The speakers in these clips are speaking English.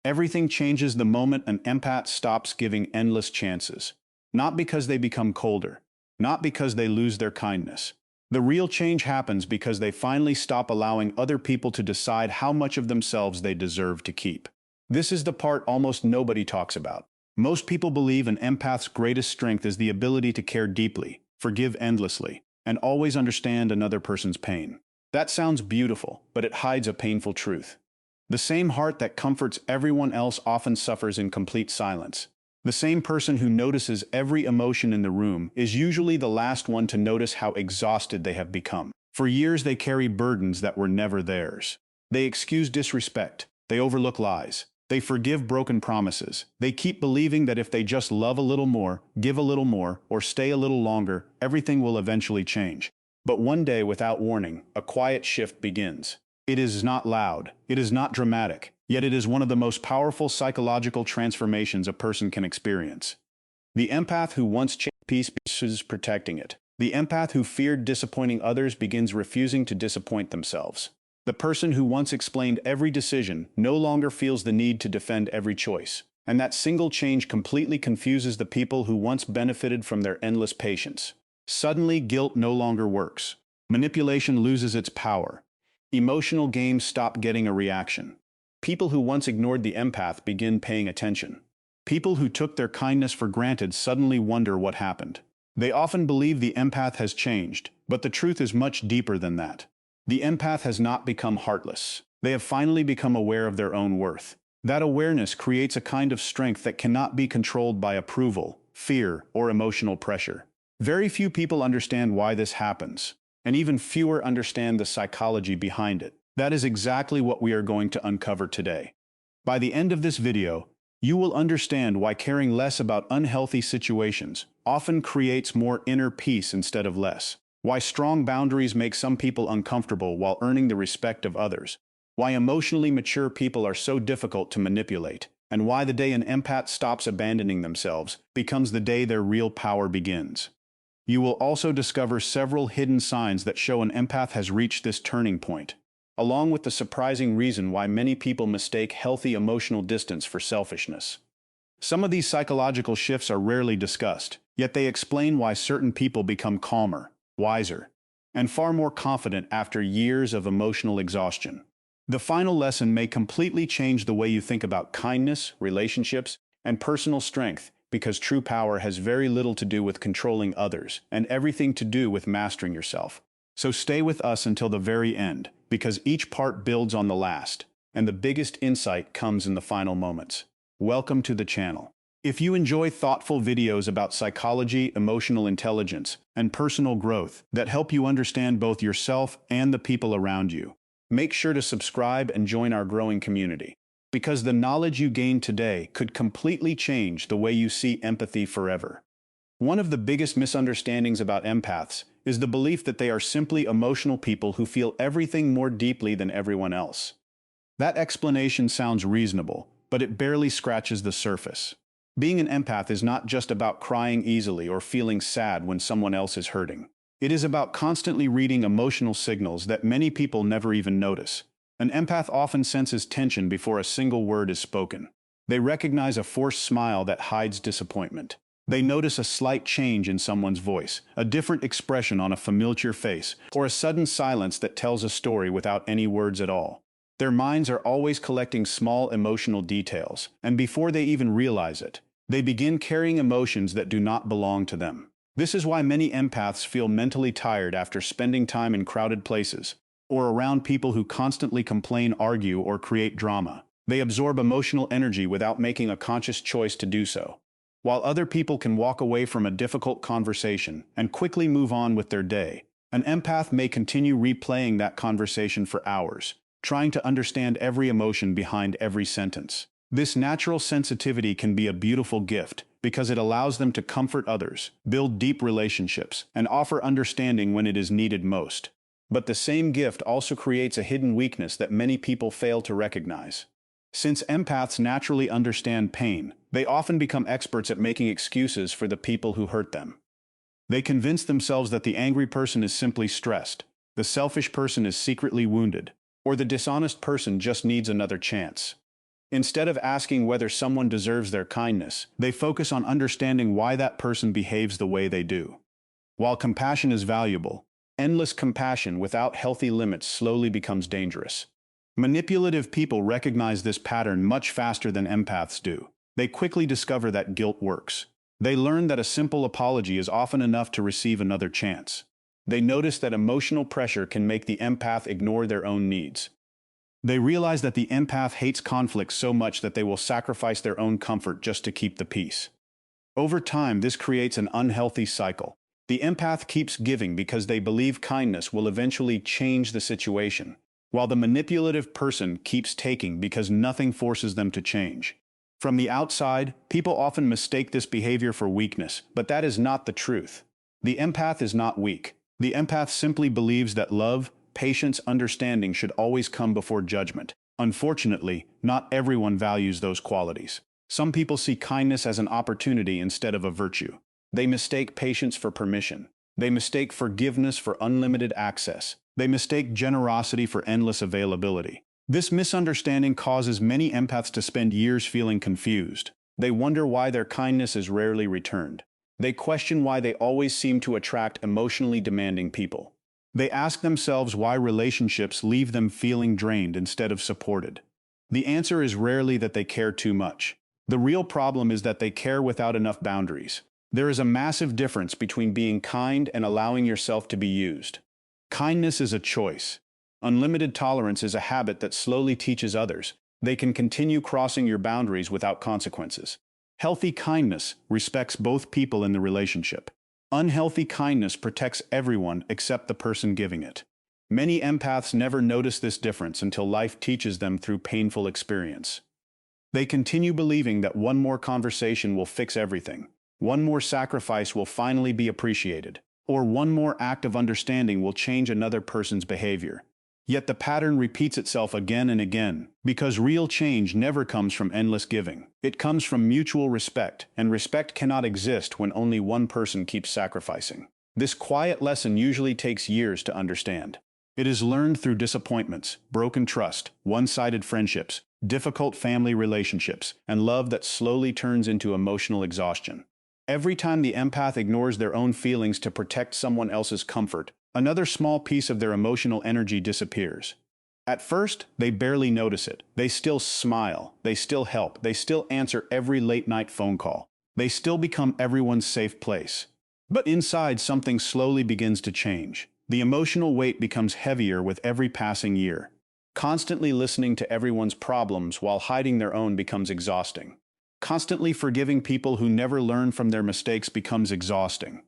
Everything changes the moment an empath stops giving endless chances. Not because they become colder, not because they lose their kindness. The real change happens because they finally stop allowing other people to decide how much of themselves they deserve to keep. This is the part almost nobody talks about. Most people believe an empath's greatest strength is the ability to care deeply, forgive endlessly, and always understand another person's pain. That sounds beautiful, but it hides a painful truth. The same heart that comforts everyone else often suffers in complete silence. The same person who notices every emotion in the room is usually the last one to notice how exhausted they have become. For years they carry burdens that were never theirs. They excuse disrespect. They overlook lies. They forgive broken promises. They keep believing that if they just love a little more, give a little more, or stay a little longer, everything will eventually change. But one day, without warning, a quiet shift begins. It is not loud. It is not dramatic. Yet it is one of the most powerful psychological transformations a person can experience. The empath who once chased peace begins protecting it. The empath who feared disappointing others begins refusing to disappoint themselves. The person who once explained every decision no longer feels the need to defend every choice. And that single change completely confuses the people who once benefited from their endless patience. Suddenly, guilt no longer works. Manipulation loses its power. Emotional games stop getting a reaction. People who once ignored the empath begin paying attention. People who took their kindness for granted suddenly wonder what happened. They often believe the empath has changed, but the truth is much deeper than that. The empath has not become heartless. They have finally become aware of their own worth. That awareness creates a kind of strength that cannot be controlled by approval, fear, or emotional pressure. Very few people understand why this happens, and even fewer understand the psychology behind it. That is exactly what we are going to uncover today. By the end of this video, you will understand why caring less about unhealthy situations often creates more inner peace instead of less. Why strong boundaries make some people uncomfortable while earning the respect of others. Why emotionally mature people are so difficult to manipulate. And why the day an empath stops abandoning themselves becomes the day their real power begins. You will also discover several hidden signs that show an empath has reached this turning point, along with the surprising reason why many people mistake healthy emotional distance for selfishness. Some of these psychological shifts are rarely discussed, yet they explain why certain people become calmer, wiser, and far more confident after years of emotional exhaustion. The final lesson may completely change the way you think about kindness, relationships, and personal strength, because true power has very little to do with controlling others and everything to do with mastering yourself. So stay with us until the very end, because each part builds on the last, and the biggest insight comes in the final moments. Welcome to the channel. If you enjoy thoughtful videos about psychology, emotional intelligence, and personal growth that help you understand both yourself and the people around you, make sure to subscribe and join our growing community. Because the knowledge you gain today could completely change the way you see empathy forever. One of the biggest misunderstandings about empaths is the belief that they are simply emotional people who feel everything more deeply than everyone else. That explanation sounds reasonable, but it barely scratches the surface. Being an empath is not just about crying easily or feeling sad when someone else is hurting. It is about constantly reading emotional signals that many people never even notice. An empath often senses tension before a single word is spoken. They recognize a forced smile that hides disappointment. They notice a slight change in someone's voice, a different expression on a familiar face, or a sudden silence that tells a story without any words at all. Their minds are always collecting small emotional details, and before they even realize it, they begin carrying emotions that do not belong to them. This is why many empaths feel mentally tired after spending time in crowded places, or around people who constantly complain, argue, or create drama. They absorb emotional energy without making a conscious choice to do so. While other people can walk away from a difficult conversation and quickly move on with their day, an empath may continue replaying that conversation for hours, trying to understand every emotion behind every sentence. This natural sensitivity can be a beautiful gift because it allows them to comfort others, build deep relationships, and offer understanding when it is needed most. But the same gift also creates a hidden weakness that many people fail to recognize. Since empaths naturally understand pain, they often become experts at making excuses for the people who hurt them. They convince themselves that the angry person is simply stressed, the selfish person is secretly wounded, or the dishonest person just needs another chance. Instead of asking whether someone deserves their kindness, they focus on understanding why that person behaves the way they do. While compassion is valuable, endless compassion without healthy limits slowly becomes dangerous. Manipulative people recognize this pattern much faster than empaths do. They quickly discover that guilt works. They learn that a simple apology is often enough to receive another chance. They notice that emotional pressure can make the empath ignore their own needs. They realize that the empath hates conflict so much that they will sacrifice their own comfort just to keep the peace. Over time, this creates an unhealthy cycle. The empath keeps giving because they believe kindness will eventually change the situation, while the manipulative person keeps taking because nothing forces them to change. From the outside, people often mistake this behavior for weakness, but that is not the truth. The empath is not weak. The empath simply believes that love, patience, understanding should always come before judgment. Unfortunately, not everyone values those qualities. Some people see kindness as an opportunity instead of a virtue. They mistake patience for permission. They mistake forgiveness for unlimited access. They mistake generosity for endless availability. This misunderstanding causes many empaths to spend years feeling confused. They wonder why their kindness is rarely returned. They question why they always seem to attract emotionally demanding people. They ask themselves why relationships leave them feeling drained instead of supported. The answer is rarely that they care too much. The real problem is that they care without enough boundaries. There is a massive difference between being kind and allowing yourself to be used. Kindness is a choice. Unlimited tolerance is a habit that slowly teaches others. They can continue crossing your boundaries without consequences. Healthy kindness respects both people in the relationship. Unhealthy kindness protects everyone except the person giving it. Many empaths never notice this difference until life teaches them through painful experience. They continue believing that one more conversation will fix everything. One more sacrifice will finally be appreciated, or one more act of understanding will change another person's behavior. Yet the pattern repeats itself again and again, because real change never comes from endless giving. It comes from mutual respect, and respect cannot exist when only one person keeps sacrificing. This quiet lesson usually takes years to understand. It is learned through disappointments, broken trust, one-sided friendships, difficult family relationships, and love that slowly turns into emotional exhaustion. Every time the empath ignores their own feelings to protect someone else's comfort, another small piece of their emotional energy disappears. At first, they barely notice it. They still smile, they still help, they still answer every late-night phone call. They still become everyone's safe place. But inside, something slowly begins to change. The emotional weight becomes heavier with every passing year. Constantly listening to everyone's problems while hiding their own becomes exhausting. Constantly forgiving people who never learn from their mistakes becomes exhausting.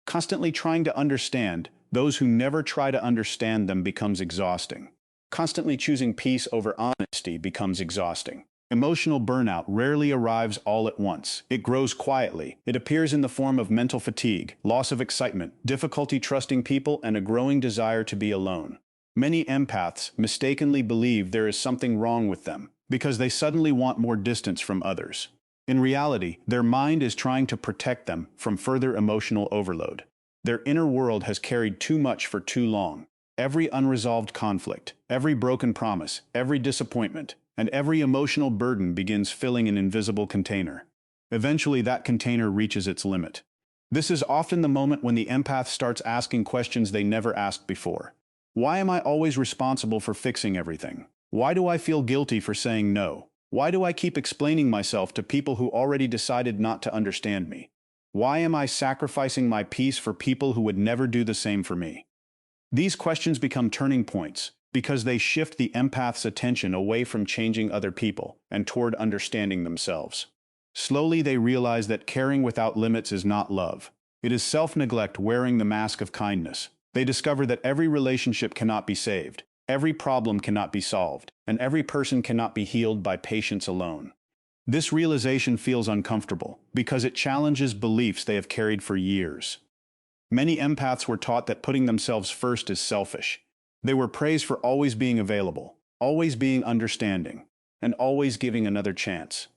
Constantly trying to understand those who never try to understand them becomes exhausting. Constantly choosing peace over honesty becomes exhausting. Emotional burnout rarely arrives all at once. It grows quietly. It appears in the form of mental fatigue, loss of excitement, difficulty trusting people, and a growing desire to be alone. Many empaths mistakenly believe there is something wrong with them because they suddenly want more distance from others. In reality, their mind is trying to protect them from further emotional overload. Their inner world has carried too much for too long. Every unresolved conflict, every broken promise, every disappointment, and every emotional burden begins filling an invisible container. Eventually, that container reaches its limit. This is often the moment when the empath starts asking questions they never asked before. Why am I always responsible for fixing everything? Why do I feel guilty for saying no? Why do I keep explaining myself to people who already decided not to understand me? Why am I sacrificing my peace for people who would never do the same for me? These questions become turning points because they shift the empath's attention away from changing other people and toward understanding themselves. Slowly they realize that caring without limits is not love. It is self-neglect wearing the mask of kindness. They discover that every relationship cannot be saved, every problem cannot be solved, and every person cannot be healed by patience alone. This realization feels uncomfortable because it challenges beliefs they have carried for years. Many empaths were taught that putting themselves first is selfish. They were praised for always being available, always being understanding, and always giving another chance.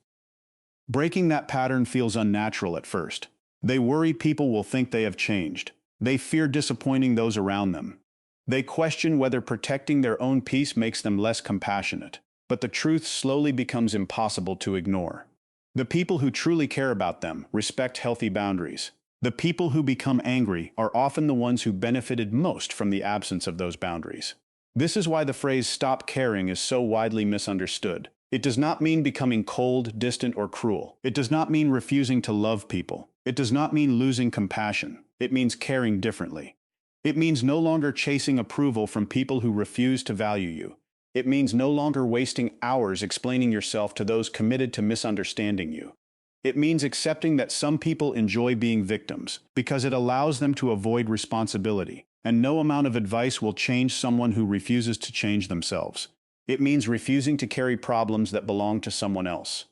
Breaking that pattern feels unnatural at first. They worry people will think they have changed. They fear disappointing those around them. They question whether protecting their own peace makes them less compassionate. but the truth slowly becomes impossible to ignore. The people who truly care about them respect healthy boundaries. The people who become angry are often the ones who benefited most from the absence of those boundaries. This is why the phrase "stop caring" is so widely misunderstood. It does not mean becoming cold, distant, or cruel. It does not mean refusing to love people. It does not mean losing compassion. It means caring differently. It means no longer chasing approval from people who refuse to value you. It means no longer wasting hours explaining yourself to those committed to misunderstanding you. It means accepting that some people enjoy being victims because it allows them to avoid responsibility, and no amount of advice will change someone who refuses to change themselves. It means refusing to carry problems that belong to someone else.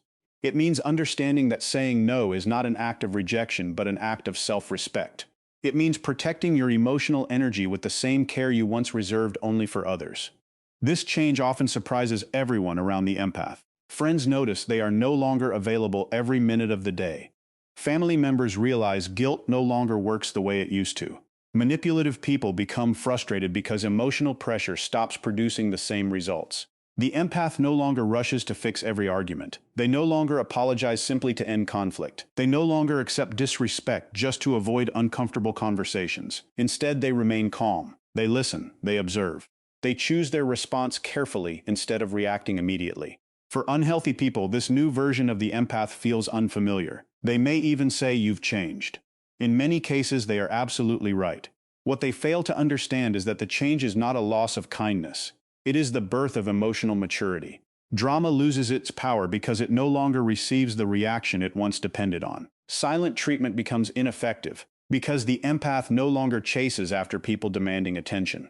It means understanding that saying no is not an act of rejection but an act of self-respect. It means protecting your emotional energy with the same care you once reserved only for others. This change often surprises everyone around the empath. Friends notice they are no longer available every minute of the day. Family members realize guilt no longer works the way it used to. Manipulative people become frustrated because emotional pressure stops producing the same results. The empath no longer rushes to fix every argument. They no longer apologize simply to end conflict. They no longer accept disrespect just to avoid uncomfortable conversations. Instead, they remain calm. They listen. They observe. They choose their response carefully instead of reacting immediately. For unhealthy people, this new version of the empath feels unfamiliar. They may even say, "You've changed." In many cases, they are absolutely right. What they fail to understand is that the change is not a loss of kindness. It is the birth of emotional maturity. Drama loses its power because it no longer receives the reaction it once depended on. Silent treatment becomes ineffective because the empath no longer chases after people demanding attention.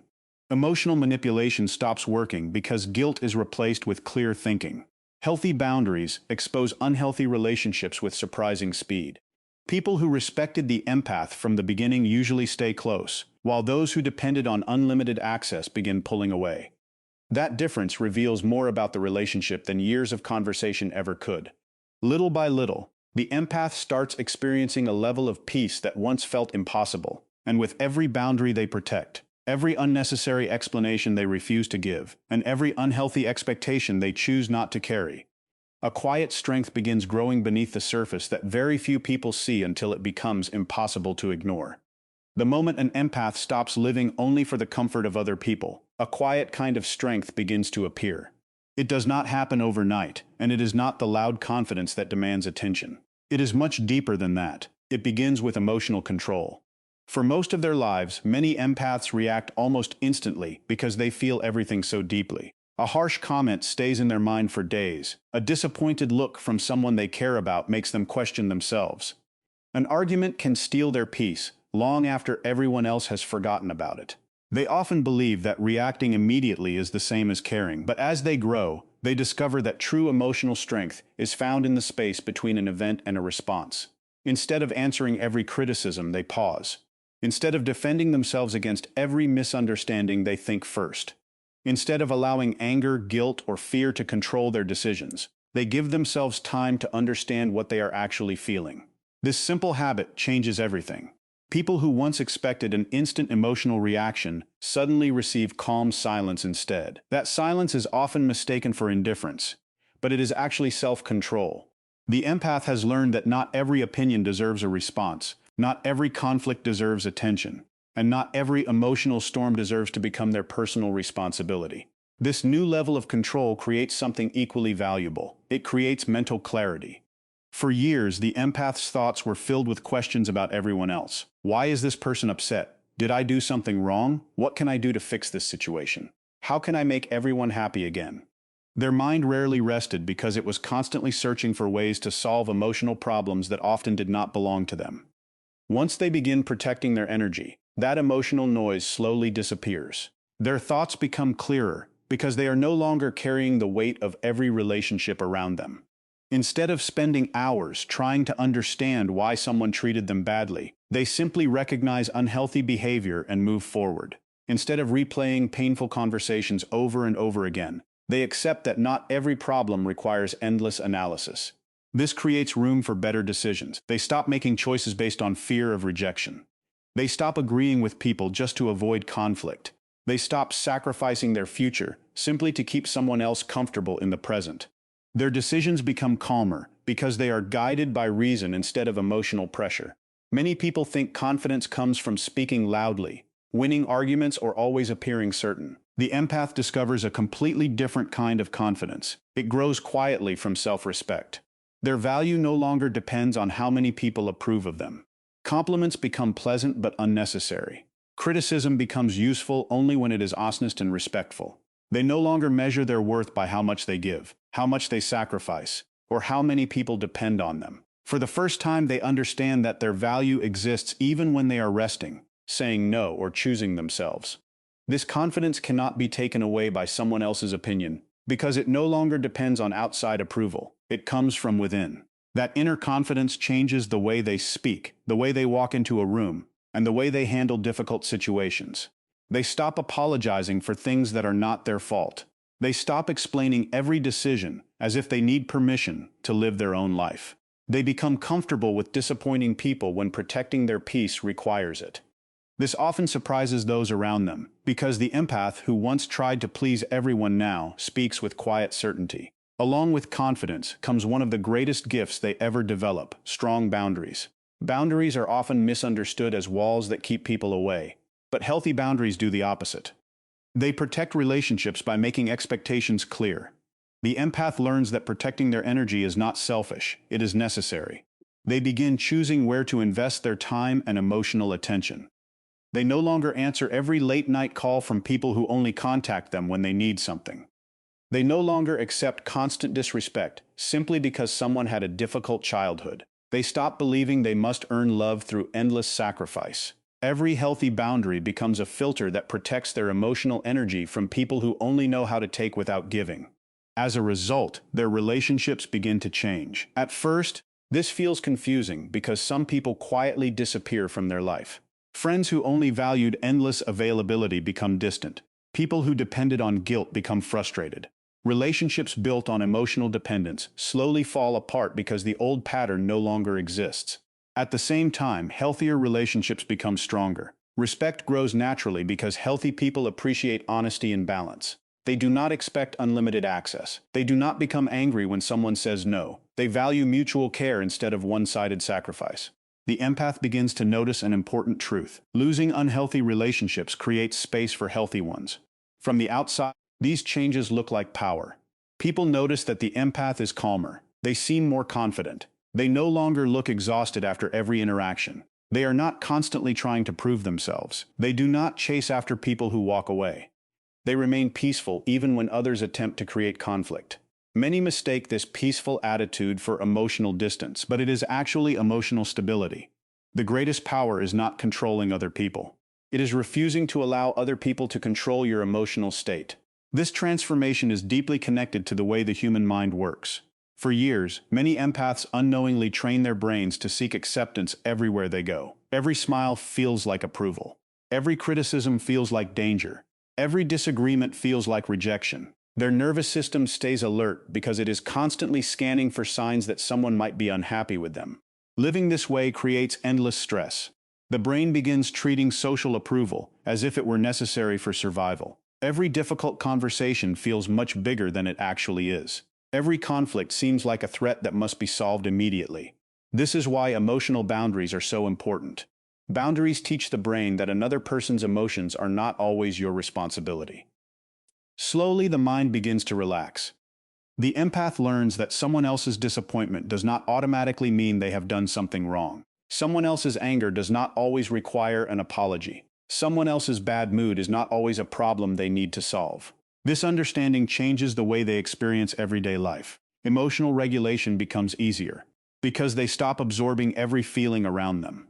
Emotional manipulation stops working because guilt is replaced with clear thinking. Healthy boundaries expose unhealthy relationships with surprising speed. People who respected the empath from the beginning usually stay close, while those who depended on unlimited access begin pulling away. That difference reveals more about the relationship than years of conversation ever could. Little by little, the empath starts experiencing a level of peace that once felt impossible, and with every boundary they protect, every unnecessary explanation they refuse to give, and every unhealthy expectation they choose not to carry, a quiet strength begins growing beneath the surface that very few people see until it becomes impossible to ignore. The moment an empath stops living only for the comfort of other people, a quiet kind of strength begins to appear. It does not happen overnight, and it is not the loud confidence that demands attention. It is much deeper than that. It begins with emotional control. For most of their lives, many empaths react almost instantly because they feel everything so deeply. A harsh comment stays in their mind for days. A disappointed look from someone they care about makes them question themselves. An argument can steal their peace long after everyone else has forgotten about it. They often believe that reacting immediately is the same as caring, but as they grow, they discover that true emotional strength is found in the space between an event and a response. Instead of answering every criticism, they pause. Instead of defending themselves against every misunderstanding, they think first. Instead of allowing anger, guilt, or fear to control their decisions, they give themselves time to understand what they are actually feeling. This simple habit changes everything. People who once expected an instant emotional reaction suddenly receive calm silence instead. That silence is often mistaken for indifference, but it is actually self-control. The empath has learned that not every opinion deserves a response, not every conflict deserves attention, and not every emotional storm deserves to become their personal responsibility. This new level of control creates something equally valuable. It creates mental clarity. For years, the empath's thoughts were filled with questions about everyone else. Why is this person upset? Did I do something wrong? What can I do to fix this situation? How can I make everyone happy again? Their mind rarely rested because it was constantly searching for ways to solve emotional problems that often did not belong to them. Once they begin protecting their energy, that emotional noise slowly disappears. Their thoughts become clearer because they are no longer carrying the weight of every relationship around them. Instead of spending hours trying to understand why someone treated them badly, they simply recognize unhealthy behavior and move forward. Instead of replaying painful conversations over and over again, they accept that not every problem requires endless analysis. This creates room for better decisions. They stop making choices based on fear of rejection. They stop agreeing with people just to avoid conflict. They stop sacrificing their future simply to keep someone else comfortable in the present. Their decisions become calmer because they are guided by reason instead of emotional pressure. Many people think confidence comes from speaking loudly, winning arguments, or always appearing certain. The empath discovers a completely different kind of confidence. It grows quietly from self-respect. Their value no longer depends on how many people approve of them. Compliments become pleasant but unnecessary. Criticism becomes useful only when it is honest and respectful. They no longer measure their worth by how much they give, how much they sacrifice, or how many people depend on them. For the first time, they understand that their value exists even when they are resting, saying no, or choosing themselves. This confidence cannot be taken away by someone else's opinion, because it no longer depends on outside approval. It comes from within. That inner confidence changes the way they speak, the way they walk into a room, and the way they handle difficult situations. They stop apologizing for things that are not their fault. They stop explaining every decision as if they need permission to live their own life. They become comfortable with disappointing people when protecting their peace requires it. This often surprises those around them, because the empath who once tried to please everyone now speaks with quiet certainty. Along with confidence comes one of the greatest gifts they ever develop: strong boundaries. Boundaries are often misunderstood as walls that keep people away, but healthy boundaries do the opposite. They protect relationships by making expectations clear. The empath learns that protecting their energy is not selfish, it is necessary. They begin choosing where to invest their time and emotional attention. They no longer answer every late-night call from people who only contact them when they need something. They no longer accept constant disrespect simply because someone had a difficult childhood. They stop believing they must earn love through endless sacrifice. Every healthy boundary becomes a filter that protects their emotional energy from people who only know how to take without giving. As a result, their relationships begin to change. At first, this feels confusing because some people quietly disappear from their life. Friends who only valued endless availability become distant. People who depended on guilt become frustrated. Relationships built on emotional dependence slowly fall apart because the old pattern no longer exists. At the same time, healthier relationships become stronger. Respect grows naturally because healthy people appreciate honesty and balance. They do not expect unlimited access. They do not become angry when someone says no. They value mutual care instead of one-sided sacrifice. The empath begins to notice an important truth. Losing unhealthy relationships creates space for healthy ones. From the outside, these changes look like power. People notice that the empath is calmer. They seem more confident. They no longer look exhausted after every interaction. They are not constantly trying to prove themselves. They do not chase after people who walk away. They remain peaceful even when others attempt to create conflict. Many mistake this peaceful attitude for emotional distance, but it is actually emotional stability. The greatest power is not controlling other people. It is refusing to allow other people to control your emotional state. This transformation is deeply connected to the way the human mind works. For years, many empaths unknowingly train their brains to seek acceptance everywhere they go. Every smile feels like approval. Every criticism feels like danger. Every disagreement feels like rejection. Their nervous system stays alert because it is constantly scanning for signs that someone might be unhappy with them. Living this way creates endless stress. The brain begins treating social approval as if it were necessary for survival. Every difficult conversation feels much bigger than it actually is. Every conflict seems like a threat that must be solved immediately. This is why emotional boundaries are so important. Boundaries teach the brain that another person's emotions are not always your responsibility. Slowly, the mind begins to relax. The empath learns that someone else's disappointment does not automatically mean they have done something wrong. Someone else's anger does not always require an apology. Someone else's bad mood is not always a problem they need to solve. This understanding changes the way they experience everyday life. Emotional regulation becomes easier because they stop absorbing every feeling around them.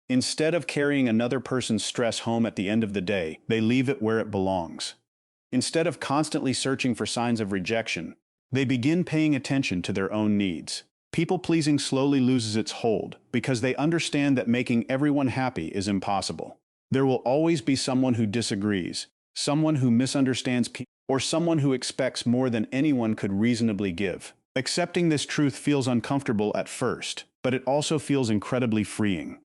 Instead of carrying another person's stress home at the end of the day, they leave it where it belongs. Instead of constantly searching for signs of rejection, they begin paying attention to their own needs. People-pleasing slowly loses its hold because they understand that making everyone happy is impossible. There will always be someone who disagrees, someone who misunderstands people, or someone who expects more than anyone could reasonably give. Accepting this truth feels uncomfortable at first, but it also feels incredibly freeing.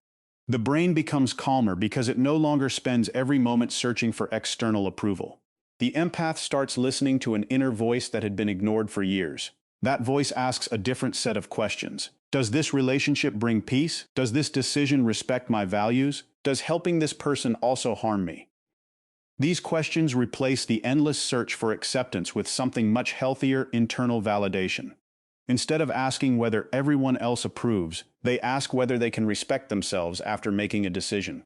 The brain becomes calmer because it no longer spends every moment searching for external approval. The empath starts listening to an inner voice that had been ignored for years. That voice asks a different set of questions. Does this relationship bring peace? Does this decision respect my values? Does helping this person also harm me? These questions replace the endless search for acceptance with something much healthier: internal validation. Instead of asking whether everyone else approves, they ask whether they can respect themselves after making a decision.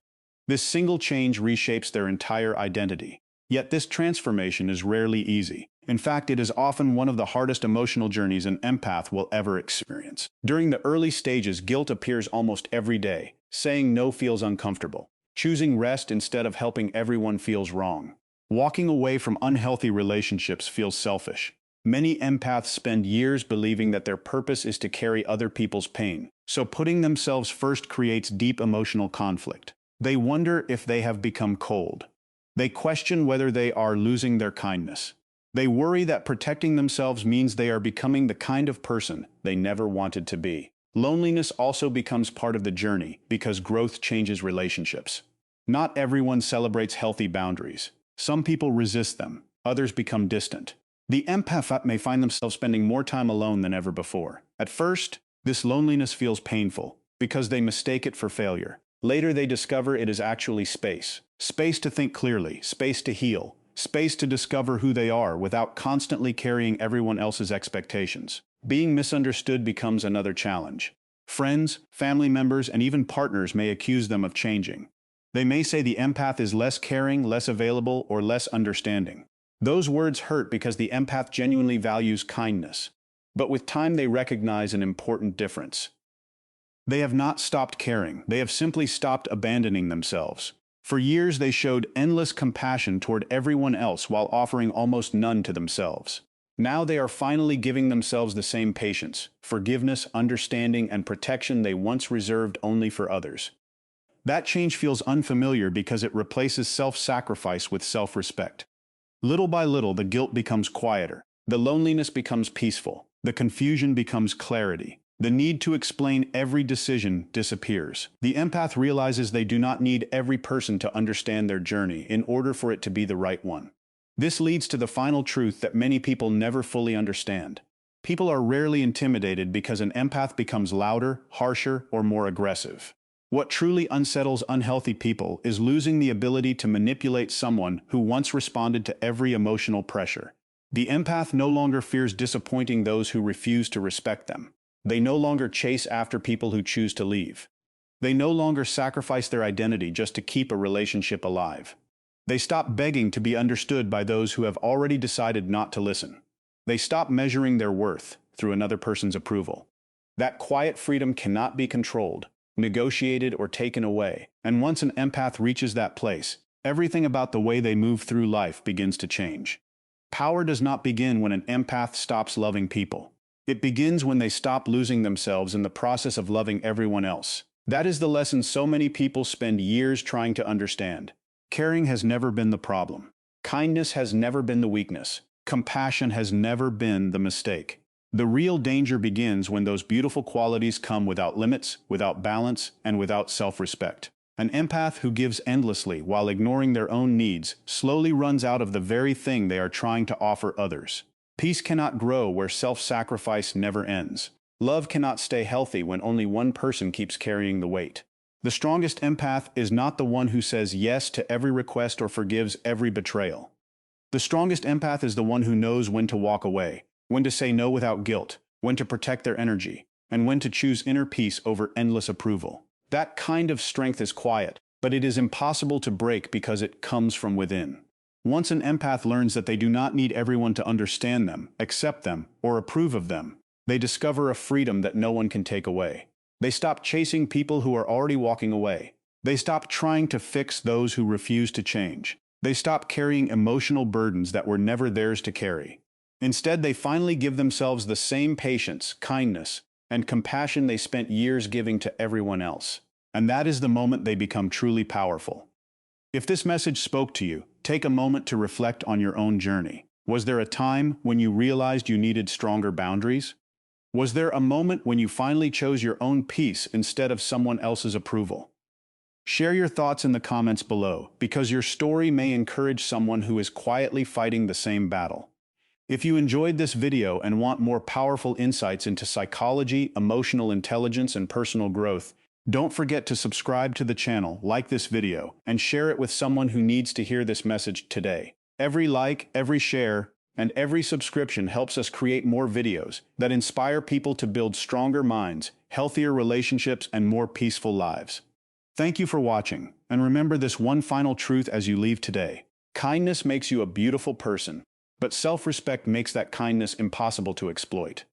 This single change reshapes their entire identity. Yet this transformation is rarely easy. In fact, it is often one of the hardest emotional journeys an empath will ever experience. During the early stages, guilt appears almost every day. Saying no feels uncomfortable. Choosing rest instead of helping everyone feels wrong. Walking away from unhealthy relationships feels selfish. Many empaths spend years believing that their purpose is to carry other people's pain, so putting themselves first creates deep emotional conflict. They wonder if they have become cold. They question whether they are losing their kindness. They worry that protecting themselves means they are becoming the kind of person they never wanted to be. Loneliness also becomes part of the journey because growth changes relationships. Not everyone celebrates healthy boundaries. Some people resist them, others become distant. The empath may find themselves spending more time alone than ever before. At first, this loneliness feels painful because they mistake it for failure. Later, they discover it is actually space. Space to think clearly, space to heal, space to discover who they are without constantly carrying everyone else's expectations. Being misunderstood becomes another challenge. Friends, family members, and even partners may accuse them of changing. They may say the empath is less caring, less available, or less understanding. Those words hurt because the empath genuinely values kindness. But with time, they recognize an important difference. They have not stopped caring, they have simply stopped abandoning themselves. For years, they showed endless compassion toward everyone else while offering almost none to themselves. Now they are finally giving themselves the same patience, forgiveness, understanding, and protection they once reserved only for others. That change feels unfamiliar because it replaces self-sacrifice with self-respect. Little by little, the guilt becomes quieter, the loneliness becomes peaceful, the confusion becomes clarity. The need to explain every decision disappears. The empath realizes they do not need every person to understand their journey in order for it to be the right one. This leads to the final truth that many people never fully understand. People are rarely intimidated because an empath becomes louder, harsher, or more aggressive. What truly unsettles unhealthy people is losing the ability to manipulate someone who once responded to every emotional pressure. The empath no longer fears disappointing those who refuse to respect them. They no longer chase after people who choose to leave. They no longer sacrifice their identity just to keep a relationship alive. They stop begging to be understood by those who have already decided not to listen. They stop measuring their worth through another person's approval. That quiet freedom cannot be controlled, negotiated, or taken away. And once an empath reaches that place, everything about the way they move through life begins to change. Power does not begin when an empath stops loving people. It begins when they stop losing themselves in the process of loving everyone else. That is the lesson so many people spend years trying to understand. Caring has never been the problem. Kindness has never been the weakness. Compassion has never been the mistake. The real danger begins when those beautiful qualities come without limits, without balance, and without self-respect. An empath who gives endlessly while ignoring their own needs slowly runs out of the very thing they are trying to offer others. Peace cannot grow where self-sacrifice never ends. Love cannot stay healthy when only one person keeps carrying the weight. The strongest empath is not the one who says yes to every request or forgives every betrayal. The strongest empath is the one who knows when to walk away, when to say no without guilt, when to protect their energy, and when to choose inner peace over endless approval. That kind of strength is quiet, but it is impossible to break because it comes from within. Once an empath learns that they do not need everyone to understand them, accept them, or approve of them, they discover a freedom that no one can take away. They stop chasing people who are already walking away. They stop trying to fix those who refuse to change. They stop carrying emotional burdens that were never theirs to carry. Instead, they finally give themselves the same patience, kindness, and compassion they spent years giving to everyone else. And that is the moment they become truly powerful. If this message spoke to you, take a moment to reflect on your own journey. Was there a time when you realized you needed stronger boundaries? Was there a moment when you finally chose your own peace instead of someone else's approval? Share your thoughts in the comments below, because your story may encourage someone who is quietly fighting the same battle. If you enjoyed this video and want more powerful insights into psychology, emotional intelligence, and personal growth, don't forget to subscribe to the channel, like this video, and share it with someone who needs to hear this message today. Every like, every share, and every subscription helps us create more videos that inspire people to build stronger minds, healthier relationships, and more peaceful lives. Thank you for watching, and remember this one final truth as you leave today. Kindness makes you a beautiful person, but self-respect makes that kindness impossible to exploit.